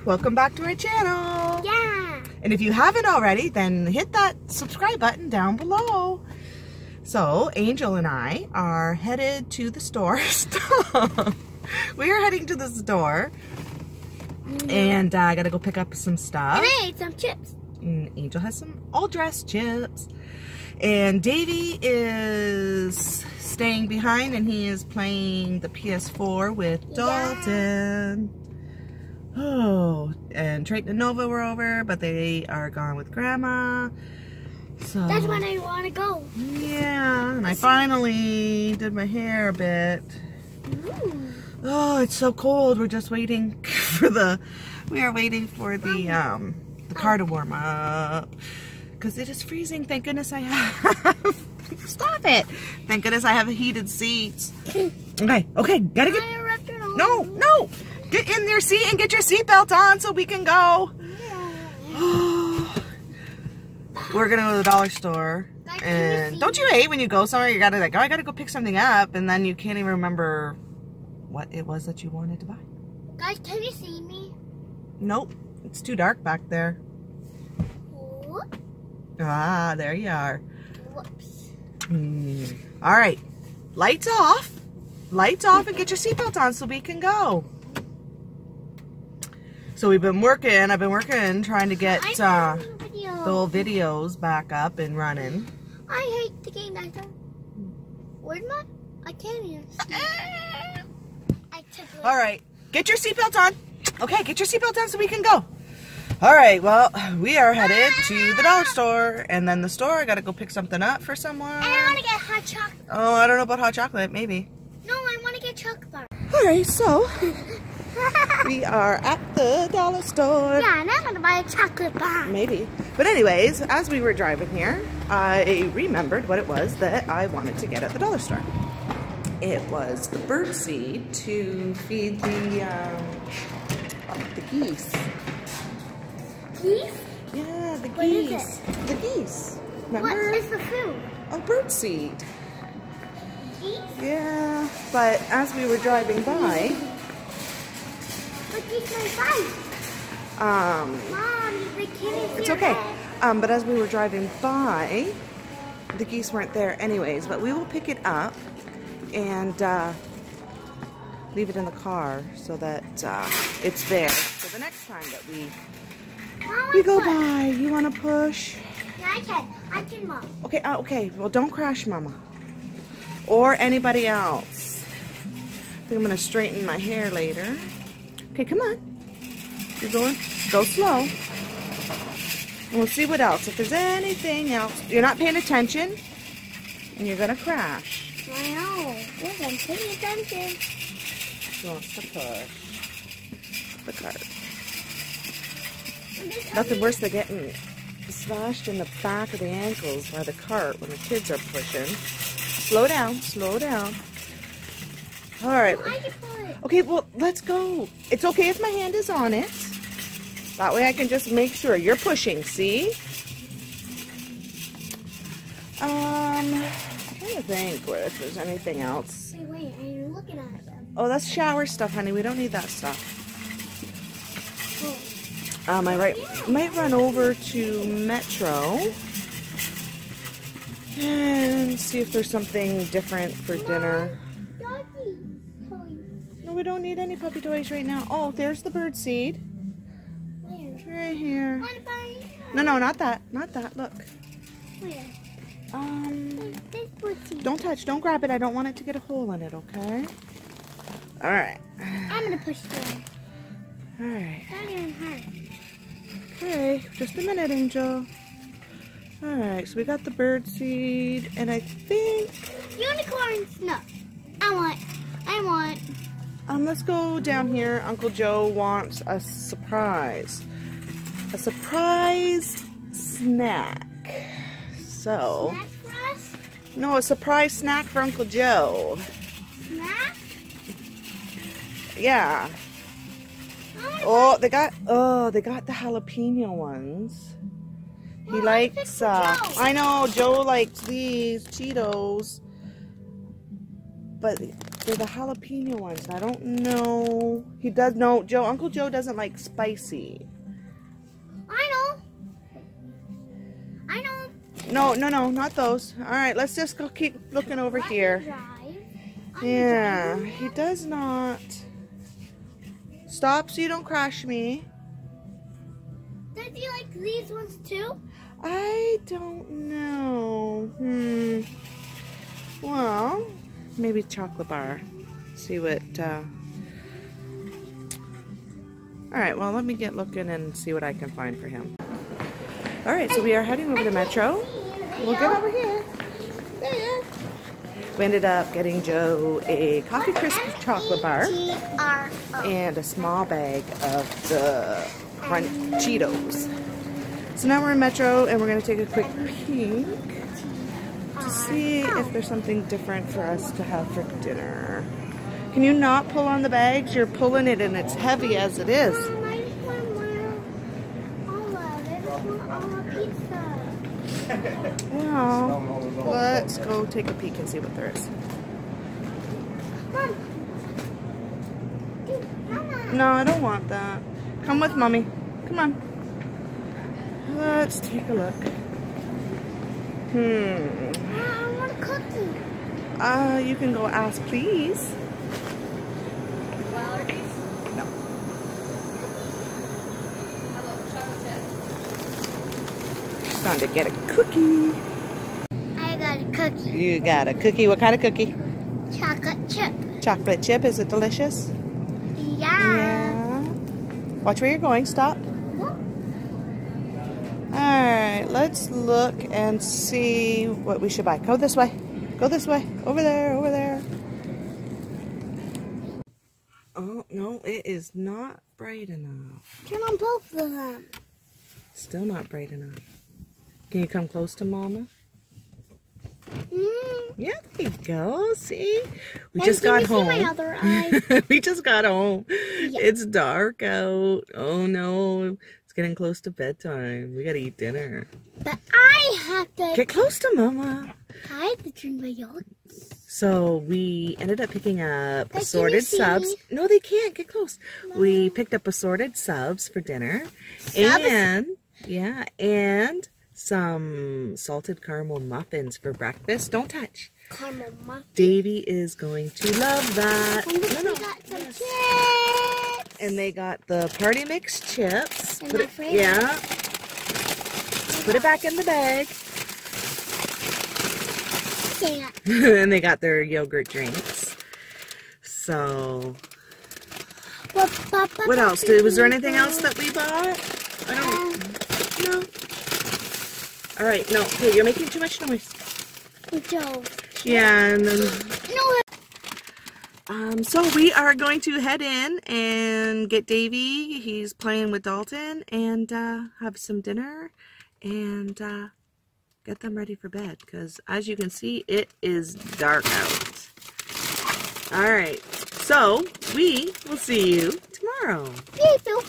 welcome back to our channel. Yeah. And if you haven't already, then hit that subscribe button down below. So, Angel and I are headed to the store. We are heading to the store. And I gotta go pick up some stuff. And I ate some chips. And Angel has some all-dressed chips. And Davey is staying behind and he is playing the PS4 with Dalton. Oh, and Trayton and Nova were over, but they are gone with Grandma. So that's when I want to go. Yeah, and I finally did my hair a bit. Ooh. Oh, it's so cold. We're just waiting for the car to warm up because it is freezing. Thank goodness I have. Stop it. Thank goodness I have heated seats. Okay, gotta get. No. Get in your seat and get your seatbelt on so we can go. We're gonna go to the dollar store. And don't you hate when you go somewhere, you gotta like, oh, I gotta go pick something up, and then you can't even remember what it was that you wanted to buy. Guys, can you see me? Nope. It's too dark back there. Whoop. Ah, there you are. Whoops. All right. Lights off. Lights off and get your seatbelt on so we can go. So we've been working. I've been working trying to get the old videos back up and running. I hate the game. Where's my? I can't even see. All right. Get your seatbelt on. Okay, get your seatbelt on so we can go. All right, well, we are headed to the dollar store, and then the store, I gotta go pick something up for someone. And I want to get hot chocolate. Oh, I don't know about hot chocolate, maybe. No, I want to get chocolate bar. All right, so we are at the dollar store. Yeah, and I'm going to buy a chocolate bar. Maybe. But anyways, as we were driving here, I remembered what it was that I wanted to get at the dollar store. It was the bird seed to feed the geese. Geese? Yeah, the geese. What is it? The geese. Remember? What is the food? Oh, bird seed. Geese? Yeah, but as we were driving by, But geese might bite. Mom, they can't. It's okay. But as we were driving by, the geese weren't there anyways, but we will pick it up and leave it in the car so that it's there. So the next time that we go by, you want to push? Yeah, I can. I can, Mom. Okay, okay. Well, don't crash, Mama. Or anybody else. I think I'm going to straighten my hair later. Okay, come on. You're going. Go slow. And we'll see what else. If there's anything else. You're not paying attention. And you're going to crash. I know. Yes, I'm paying attention. She wants to push the cart. Nothing worse than getting slashed in the back of the ankles by the cart when the kids are pushing. Slow down, slow down. All right. Okay, well, let's go. It's okay if my hand is on it. That way I can just make sure you're pushing, see? I'm trying to think if there's anything else. Hey, wait, are you looking at them? Oh, that's shower stuff, honey. We don't need that stuff. Oh. I might run over to Metro and see if there's something different for dinner. Doggy toys. No, we don't need any puppy toys right now. Oh, there's the bird seed. Where? Right here. What about No, not that. Not that. Look. where? This pussy. Don't touch. Don't grab it. I don't want it to get a hole in it, okay? All right. I'm going to push there. All right. That didn't hurt. Okay, just a minute, Angel. All right, so we got the bird seed, and I think... Unicorns. No. I want. Let's go down here. Uncle Joe wants a surprise. A surprise snack. So... Snack for us? No, a surprise snack for Uncle Joe. Snack? Yeah. Oh, they got the jalapeno ones. He likes, I know, Joe likes these Cheetos. But They're the jalapeno ones. I don't know. He does know. Uncle Joe doesn't like spicy. I know. No, not those. All right, let's just go keep looking over here. Yeah, he does not. Stop so you don't crash me. Does he like these ones too? I don't know. Well, maybe chocolate bar. See what, Alright, well, let me get looking and see what I can find for him. Alright, so we are heading over to Metro. We'll get over here. There. We ended up getting Joe a Coffee Crisp chocolate bar and a small bag of the Crunch Cheetos. So now we're in Metro and we're going to take a quick peek to see if there's something different for us to have for dinner. Can you not pull on the bags? You're pulling it and it's heavy as it is. Well, let's go take a peek and see what there is. No, I don't want that. Come with Mommy. Come on. Let's take a look. I want a cookie. You can go ask, please. No. Time to get a cookie. I got a cookie. You got a cookie. What kind of cookie? Chocolate chip. Chocolate chip. Is it delicious? Yeah. Watch where you're going. Stop. Alright, let's look and see what we should buy. Go this way. Go this way. Over there. Over there. Oh, no. It is not bright enough. Turn on both of them. Still not bright enough. Can you come close to Mama? Yeah, there you go. See? We just got home. My other eye. We just got home. Yeah. It's dark out. Oh no. It's getting close to bedtime. We gotta eat dinner. But I have to... Get close to Mama. I have to drink my yogurt. So we ended up picking up Guys, assorted can you see subs. me? No, they can't. Get close. No. We picked up assorted subs for dinner. And some salted caramel muffins for breakfast. Don't touch. Caramel muffin. Davy is going to love that. And then we got some chips. And they got the party mix chips. And Put my it, favorite. yeah. Put it back in the bag. Yeah. And they got their yogurt drinks. So, what else? Was there anything else that we bought? I don't know. No. All right, no. Hey, you're making too much noise. Joe. Yeah, and then... No. So we are going to head in and get Davy. He's playing with Dalton and have some dinner and get them ready for bed because as you can see, it is dark out. All right, so we will see you tomorrow. See you.